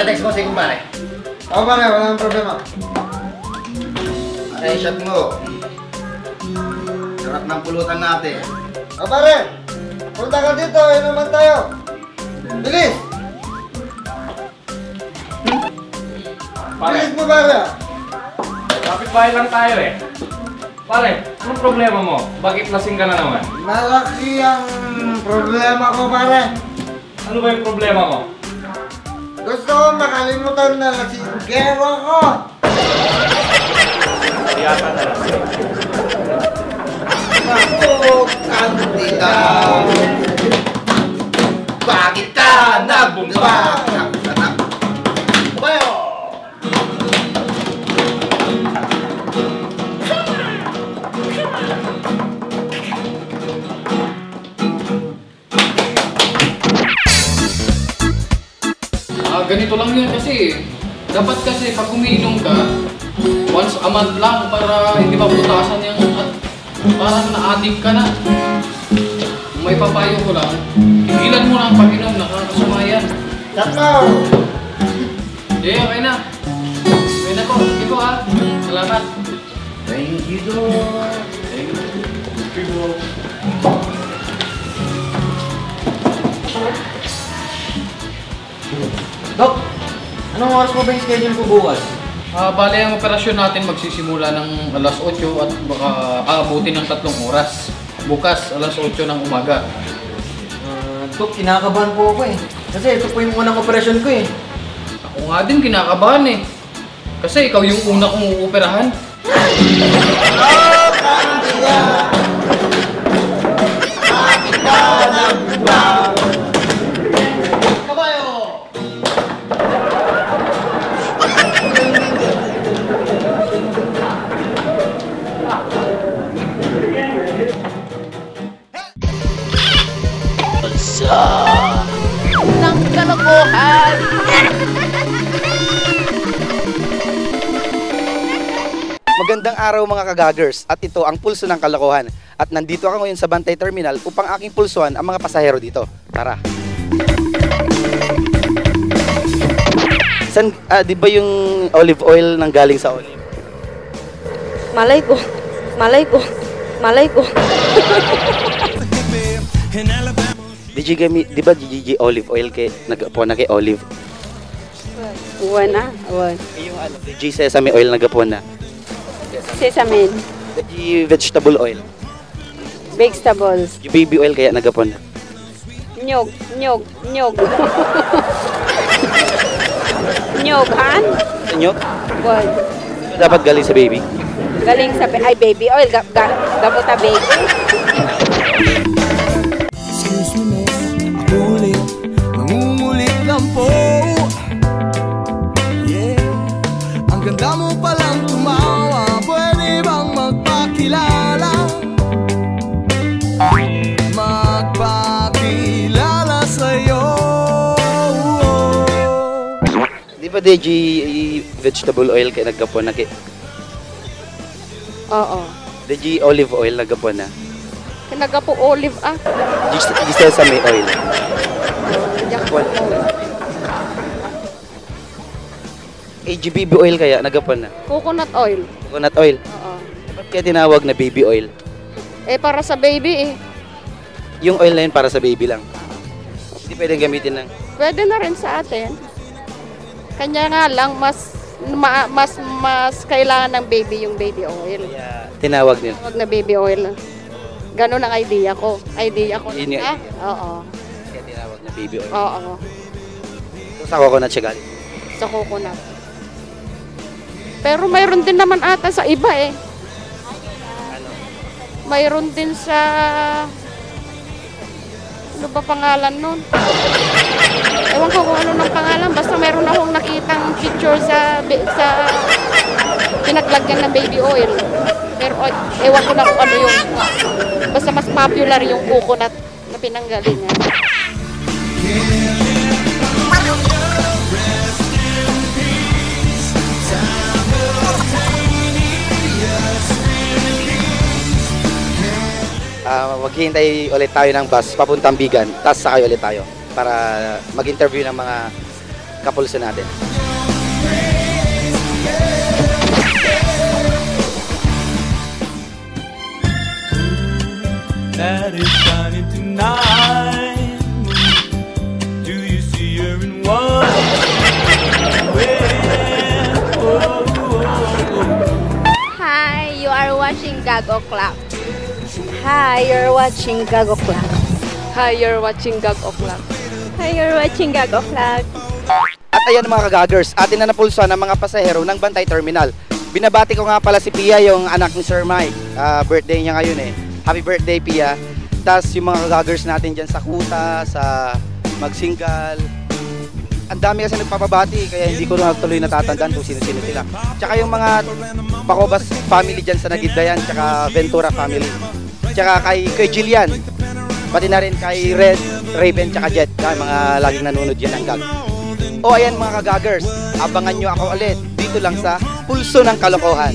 ipatext mo si kumpare. Oo pare, wala nang problema. Ay, shot mo. Sarap ng pulutan natin. O pare, punta ka dito, inuman tayo. Bilis! Pare, Bilis mo pare. kapit-bahay lang tayo eh. Pare, anong problema mo? Bakit lasing ka na naman? Malaki ang problema ko pare. Ano ba yung problema mo? Gusto ko makalimutan na lasinggero ko. Yata na lang. Ako, kandida. Bakit ka nagbumba? Bayo! Ganito lang yan kasi. Dapat kasi pag umiinom ka, once a month lang para hindi maputasan yung at parang na-addict ka na. Kung may papayo ko lang, tigilan mo na ang pag-inom, nakakasama yan. Tatlo! Okay na. Okay na ko. Ikaw ha. Salamat. Thank you, Lord. Thank you. Dok, anong oras mo ba yung schedule ko bukas? Bale ang operasyon natin magsisimula ng alas 8 at baka aabutin ng 3 oras. Bukas, alas 8 ng umaga. Dok, kinakabahan po ako eh. Kasi ito po yung unang operasyon ko eh. Ako nga din kinakabahan eh. Kasi ikaw yung una kong uoperahan. Ng kalokohan! Magandang araw mga kagagers at ito ang pulso ng kalokohan at nandito ako ngayon sa Bantay Terminal upang aking pulsuhan ang mga pasahero dito. Tara! San, di ba yung olive oil nang galing sa olive? Malay ko. Di ba GG olive oil kay nagapon na kay olive? Uwan na. Uwan. Yung ano, GG sesame oil nagapon na. Sesame. GG vegetable oil. Vegetables. Yung baby oil kaya nagapon na. Nyog. Nyoghan? Nyog? Uwan. Dapat galing sa baby. Galing sa baby oil. Gamot na baby. Excuse me, ulit, nangungulit lang po. Yeah, ang ganda mo palang tumawa. Pwede bang magpakilala? Magpakilala sa'yo. Di ba DG vegetable oil kaya nagapon na kay Oo. DG olive oil nagapon na. Kinaga po olive ah. GG sesame oil. AG baby oil kaya nagapon na. Coconut oil. Coconut oil. Oo. Ba't kaya tinawag na baby oil? Eh para sa baby eh. Yung oil na yun para sa baby lang. Hindi pwedeng gamitin lang. Pwede na rin sa atin. Kanya nga lang mas kailangan ng baby yung baby oil. Kaya tinawag nila. Huwag na baby oil. Ganun ang idea ko. Yun yung Ah, idea. oo. Kaya tinawag na baby oil. Oo. So, sa coconut siya galing. Sa coconut. Pero mayroon din naman ata sa iba eh. Ano? Mayroon din sa... Ano ba pangalan nun? Ewan ko kung ano ng pangalan. Basta mayroon akong nakitang picture sa pinaglagyan ng baby oil. Pero ewan ko na kung ano yung... Basta mas popular yung coconut na pinanggalingan. Maghihintay ulit tayo ng bus papuntang Bigan, tapos sakay ulit tayo para mag-interview ng mga kapulso natin. That is shining tonight. Do you see her in one? Hi, you are watching Gag O'Clock. Hi, you're watching Gag O'Clock. Hi, you're watching Gag O'Clock. Hi, you're watching Gag O'Clock. At ayan mga kagagers, atin na napulsuan ang mga pasahero ng Bantay Terminal. Binabati ko nga pala si Pia, yung anak ni Sir Mike. Birthday niya ngayon eh. Happy birthday, Pia. Tapos yung mga kagagers natin dyan sa Kuta, sa Magsingal. Ang dami kasi nagpapabati, kaya hindi ko na tuloy natatandaan kung sino-sino sila. Tsaka yung mga Pacobas family dyan sa Nagiddayan, tsaka Ventura family. Tsaka kay Jillian. Pati na rin kay Red, Raven, tsaka Jet. Mga laging nanonood yan ng Gag. O ayan mga kagagers, abangan nyo ako ulit dito lang sa Pulso ng Kalokohan.